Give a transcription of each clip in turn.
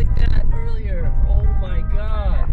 like that earlier. Oh my god.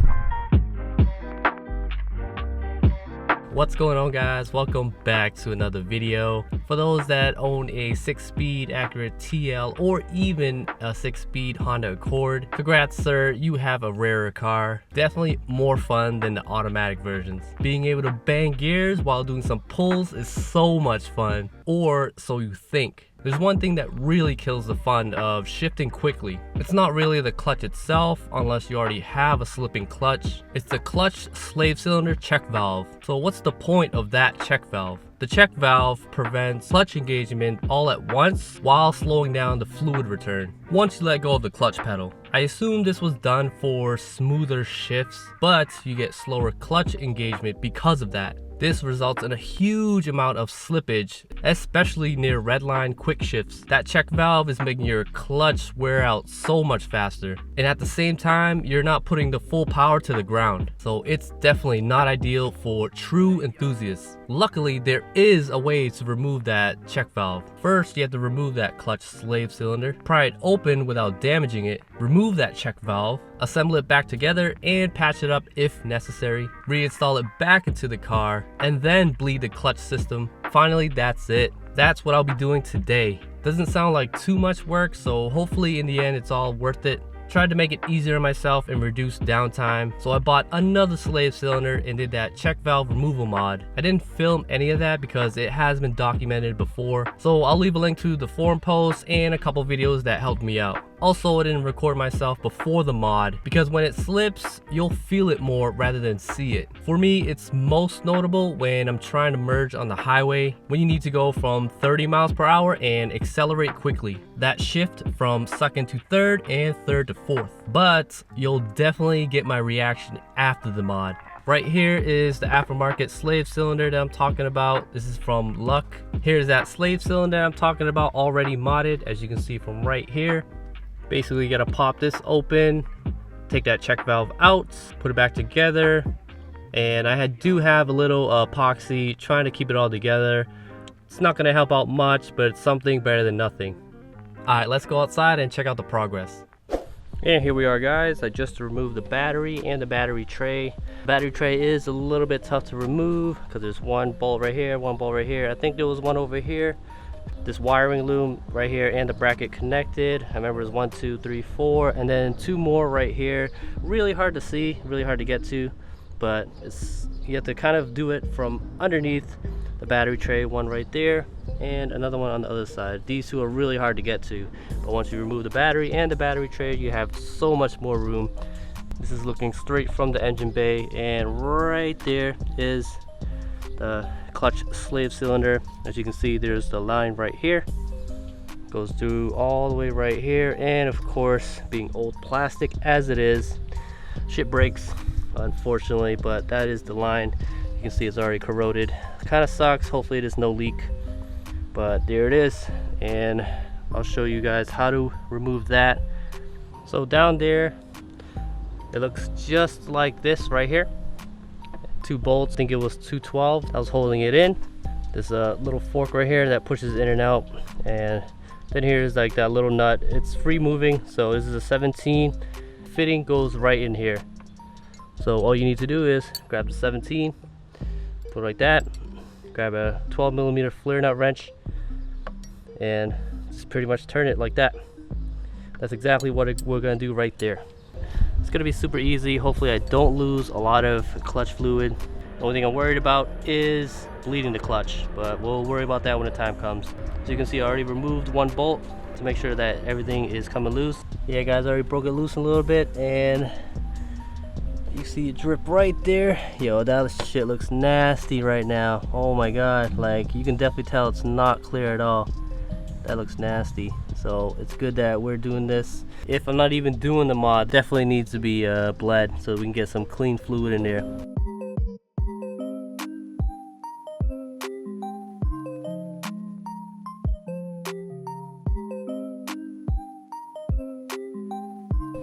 What's going on, guys? Welcome back to another video. For those that own a 6-speed Acura TL or even a 6-speed Honda Accord, congrats sir, you have a rarer car. Definitely more fun than the automatic versions. Being able to bang gears while doing some pulls is so much fun, or so you think. There's one thing that really kills the fun of shifting quickly. It's not really the clutch itself, unless you already have a slipping clutch. It's the clutch slave cylinder check valve. So what's the point of that check valve? The check valve prevents clutch engagement all at once while slowing down the fluid return once you let go of the clutch pedal. I assume this was done for smoother shifts, but you get slower clutch engagement because of that. This results in a huge amount of slippage, especially near redline quick shifts. That check valve is making your clutch wear out so much faster. And at the same time, you're not putting the full power to the ground. So it's definitely not ideal for true enthusiasts. Luckily, there is a way to remove that check valve. First, you have to remove that clutch slave cylinder, pry it open without damaging it, remove that check valve, assemble it back together and patch it up if necessary, reinstall it back into the car, and then bleed the clutch system. Finally, that's it. That's what I'll be doing today. Doesn't sound like too much work, so hopefully in the end it's all worth it. Tried to make it easier on myself and reduce downtime, so I bought another slave cylinder and did that check valve removal mod. I didn't film any of that because it has been documented before, so I'll leave a link to the forum post and a couple videos that helped me out. Also, I didn't record myself before the mod because when it slips, you'll feel it more rather than see it. For me, it's most notable when I'm trying to merge on the highway, when you need to go from 30 miles per hour and accelerate quickly. That shift from second to third and third to fourth. But you'll definitely get my reaction after the mod. Right here is the aftermarket slave cylinder that I'm talking about. This is from Luck. Here's that slave cylinder I'm talking about already modded, as you can see from right here. Basically, you gotta pop this open, take that check valve out, put it back together, and I do have a little epoxy trying to keep it all together. It's not gonna help out much, but it's something better than nothing. Alright, let's go outside and check out the progress. And here we are, guys. I just removed the battery and the battery tray. The battery tray is a little bit tough to remove because there's one bolt right here, one bolt right here. I think there was one over here. This wiring loom right here and the bracket connected. I remember it was 1, 2, 3, 4, and then 2 more right here. Really hard to see, really hard to get to, but you have to kind of do it from underneath the battery tray. One right there and another one on the other side. These two are really hard to get to, but once you remove the battery and the battery tray, you have so much more room. This is looking straight from the engine bay, and right there is the clutch slave cylinder. As you can see, there's the line right here, goes through all the way right here, and of course, being old plastic as it is, shit breaks unfortunately, but that is the line. You can see it's already corroded. Kind of sucks. Hopefully there's no leak, but there it is, and I'll show you guys how to remove that. So down there, it looks just like this right here. 2 bolts, I think it was 212. I was holding it in. There's a little fork right here that pushes in and out, and then here's like that little nut. It's free moving, so this is a 17. Fitting goes right in here. So all you need to do is grab the 17, put it like that, grab a 12mm flare nut wrench, and just pretty much turn it like that. That's exactly what we're gonna do right there. It's gonna be super easy. Hopefully I don't lose a lot of clutch fluid. The only thing I'm worried about is bleeding the clutch, but we'll worry about that when the time comes. So you can see I already removed 1 bolt to make sure that everything is coming loose. Yeah guys, I already broke it loose a little bit, and you see it drip right there. Yo, that shit looks nasty right now. Oh my god, like you can definitely tell it's not clear at all. That looks nasty. So it's good that we're doing this. If I'm not even doing the mod, definitely needs to be bled so we can get some clean fluid in there.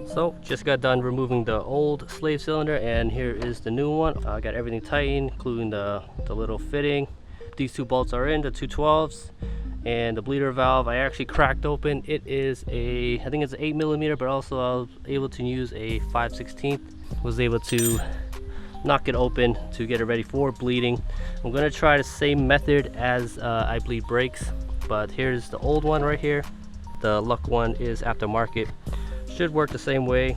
So just got done removing the old slave cylinder, and here is the new one. I got everything tightened, including the little fitting. These 2 bolts are in, the 212s. And the bleeder valve I actually cracked open. It is a, I think it's an 8mm, but also I was able to use a 5/16. Was able to knock it open to get it ready for bleeding. I'm gonna try the same method as I bleed brakes, but here's the old one right here. The Luck one is aftermarket. Should work the same way.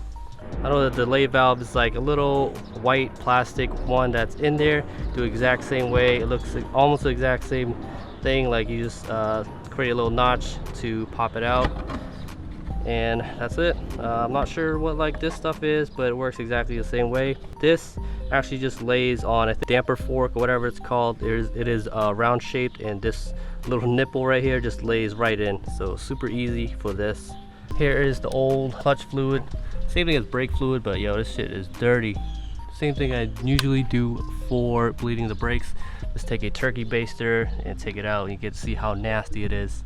I know that the delay valve is like a little white plastic one that's in there. Do exact same way. It looks like almost the exact same thing. Like you just create a little notch to pop it out, and that's it. I'm not sure what like this stuff is, but it works exactly the same way. This actually just lays on a damper fork or whatever it's called. It is round shaped, and this little nipple right here just lays right in, so super easy for this. Here is the old clutch fluid. Same thing as brake fluid, but yo, this shit is dirty. Same thing I usually do for bleeding the brakes. Just take a turkey baster and take it out, and you get to see how nasty it is.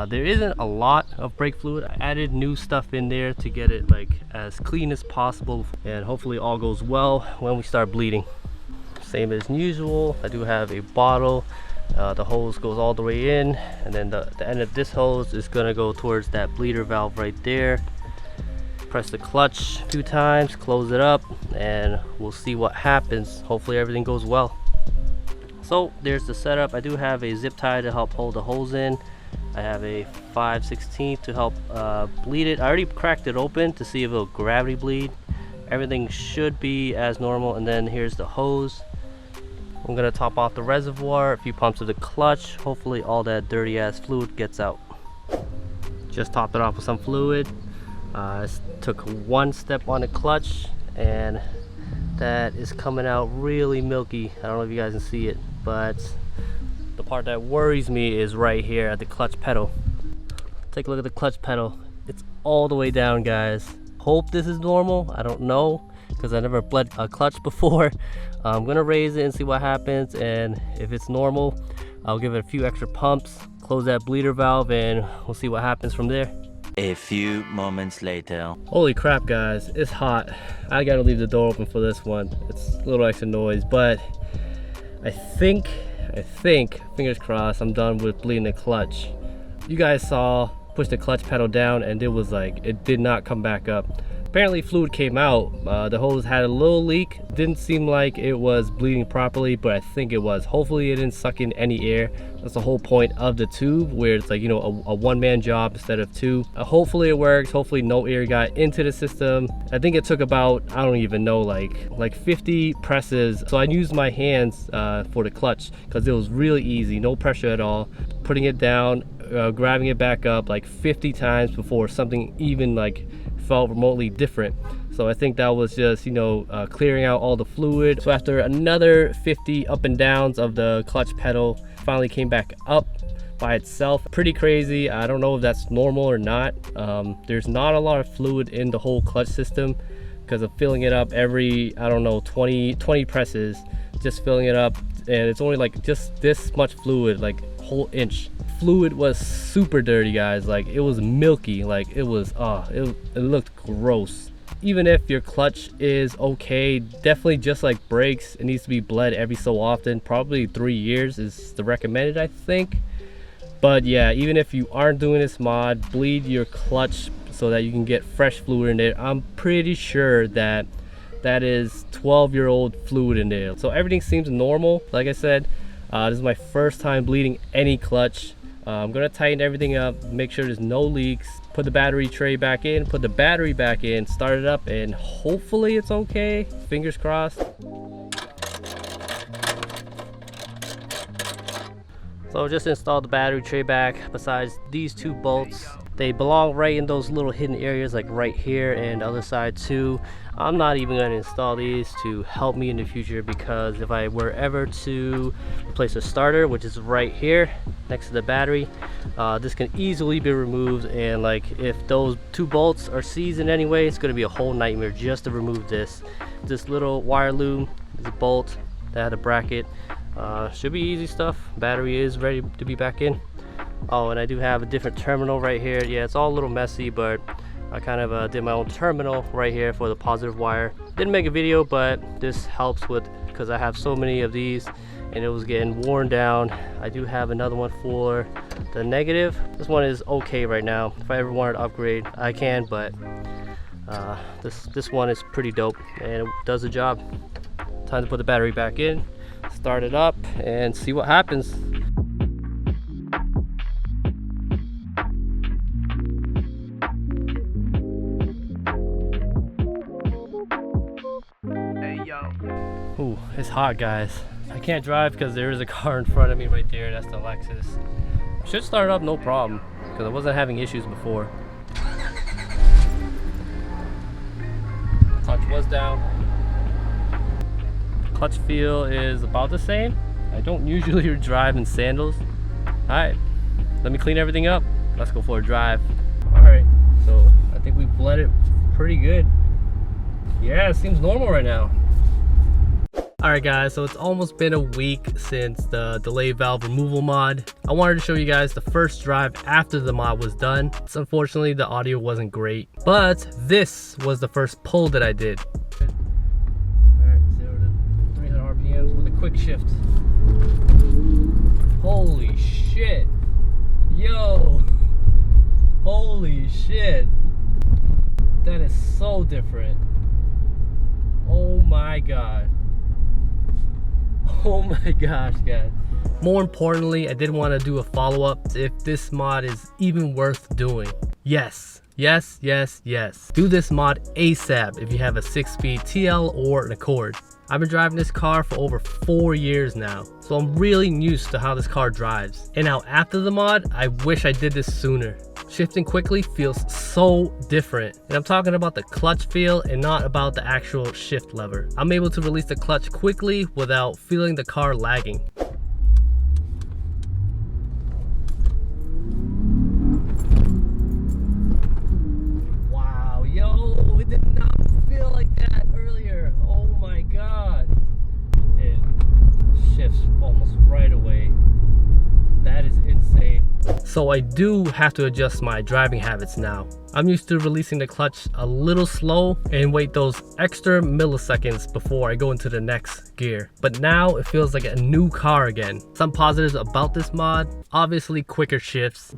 There isn't a lot of brake fluid. I added new stuff in there to get it like as clean as possible, and hopefully all goes well when we start bleeding. Same as usual, I do have a bottle. The hose goes all the way in, and then the end of this hose is gonna go towards that bleeder valve right there. Press the clutch a few times, close it up, and we'll see what happens. Hopefully everything goes well. So there's the setup. I do have a zip tie to help hold the hose in. I have a 5/16 to help bleed it. I already cracked it open to see if it'll gravity bleed. Everything should be as normal. And then here's the hose. I'm gonna top off the reservoir, a few pumps of the clutch. Hopefully all that dirty ass fluid gets out. Just topped it off with some fluid. Took one step on the clutch, and that is coming out really milky. I don't know if you guys can see it, but the part that worries me is right here at the clutch pedal. Take a look at the clutch pedal. It's all the way down, guys. Hope this is normal. I don't know, because I never bled a clutch before. I'm gonna raise it and see what happens, and if it's normal, I'll give it a few extra pumps, close that bleeder valve, and we'll see what happens from there. A few moments later. Holy crap, guys, it's hot. I gotta leave the door open for this one. It's a little extra noise, but I think, fingers crossed, I'm done with bleeding the clutch. You guys saw, push the clutch pedal down, and it was like, it did not come back up. Apparently fluid came out. The hose had a little leak. Didn't seem like it was bleeding properly, but I think it was. Hopefully it didn't suck in any air. That's the whole point of the tube, where it's like, you know, a one-man job instead of two. Hopefully it works. Hopefully no air got into the system. I think it took about, I don't even know, like 50 presses. So I used my hands for the clutch, because it was really easy, no pressure at all. Putting it down, grabbing it back up like 50 times before something even like felt remotely different. So I think that was just, you know, clearing out all the fluid. So after another 50 up and downs of the clutch pedal, finally came back up by itself. Pretty crazy. I don't know if that's normal or not. There's not a lot of fluid in the whole clutch system, because of filling it up every, I don't know, 20 presses, just filling it up, and it's only like just this much fluid, like whole inch. Fluid was super dirty, guys. Like, it was milky. Like, it was it looked gross. Even if your clutch is okay, definitely just like brakes, it needs to be bled every so often. Probably 3 years is the recommended, I think. But yeah, even if you aren't doing this mod, bleed your clutch so that you can get fresh fluid in there. I'm pretty sure that that is 12-year-old fluid in there. So everything seems normal. Like I said, this is my first time bleeding any clutch. I'm gonna tighten everything up, make sure there's no leaks, put the battery tray back in, put the battery back in, start it up, and hopefully it's okay. Fingers crossed. So just installed the battery tray back. Besides these two bolts, they belong right in those little hidden areas, like right here and the other side too. I'm not even going to install these to help me in the future, because if I were ever to replace a starter, which is right here next to the battery, this can easily be removed. And like, if those two bolts are seized in any way, it's going to be a whole nightmare just to remove this. This little wire loom is a bolt that had a bracket. Should be easy stuff. Battery is ready to be back in. Oh, and I do have a different terminal right here. Yeah, it's all a little messy, but I kind of did my own terminal right here for the positive wire. Didn't make a video, but this helps with because I have so many of these and it was getting worn down. I do have another one for the negative. This one is okay right now. If I ever wanted to upgrade, I can, but this one is pretty dope and it does the job. Time to put the battery back in, start it up, and see what happens. Ooh, it's hot, guys. I can't drive because there is a car in front of me right there. That's the Lexus. Should start up no problem because I wasn't having issues before. Clutch was down. Clutch feel is about the same. I don't usually drive in sandals. Alright, let me clean everything up. Let's go for a drive. Alright, so I think we bled it pretty good. Yeah, it seems normal right now. Alright guys, so it's almost been a week since the delay valve removal mod. I wanted to show you guys the first drive after the mod was done. So unfortunately the audio wasn't great, but this was the first pull that I did. Alright, 0 to 300 RPMs with a quick shift. Holy shit. Yo. Holy shit. That is so different. Oh my god. Oh my gosh, guys. More importantly, I did want to do a follow-up if this mod is even worth doing. Yes. Yes, yes, yes. Do this mod ASAP if you have a 6-speed TL or an Accord. I've been driving this car for over 4 years now, so I'm really used to how this car drives. And now after the mod, I wish I did this sooner. Shifting quickly feels so different, and I'm talking about the clutch feel and not about the actual shift lever. I'm able to release the clutch quickly without feeling the car lagging. Wow, yo, it did not feel like that earlier. Oh my god. It shifts almost right away. That is insane. So I do have to adjust my driving habits now. I'm used to releasing the clutch a little slow and wait those extra milliseconds before I go into the next gear. But now it feels like a new car again. Some positives about this mod, obviously quicker shifts.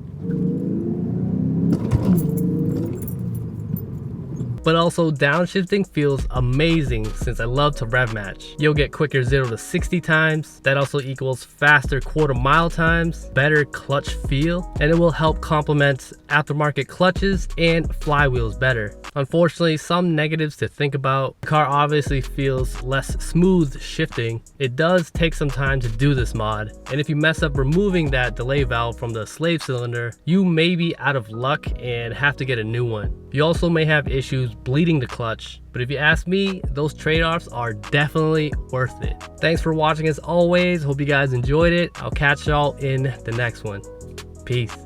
But also downshifting feels amazing since I love to rev match. You'll get quicker 0 to 60 times. That also equals faster quarter-mile times, better clutch feel, and it will help complement aftermarket clutches and flywheels better. Unfortunately, some negatives to think about. The car obviously feels less smooth shifting. It does take some time to do this mod, and if you mess up removing that delay valve from the slave cylinder, you may be out of luck and have to get a new one. You also may have issues bleeding the clutch, but if you ask me, those trade-offs are definitely worth it. Thanks for watching as always. Hope you guys enjoyed it. I'll catch y'all in the next one. Peace.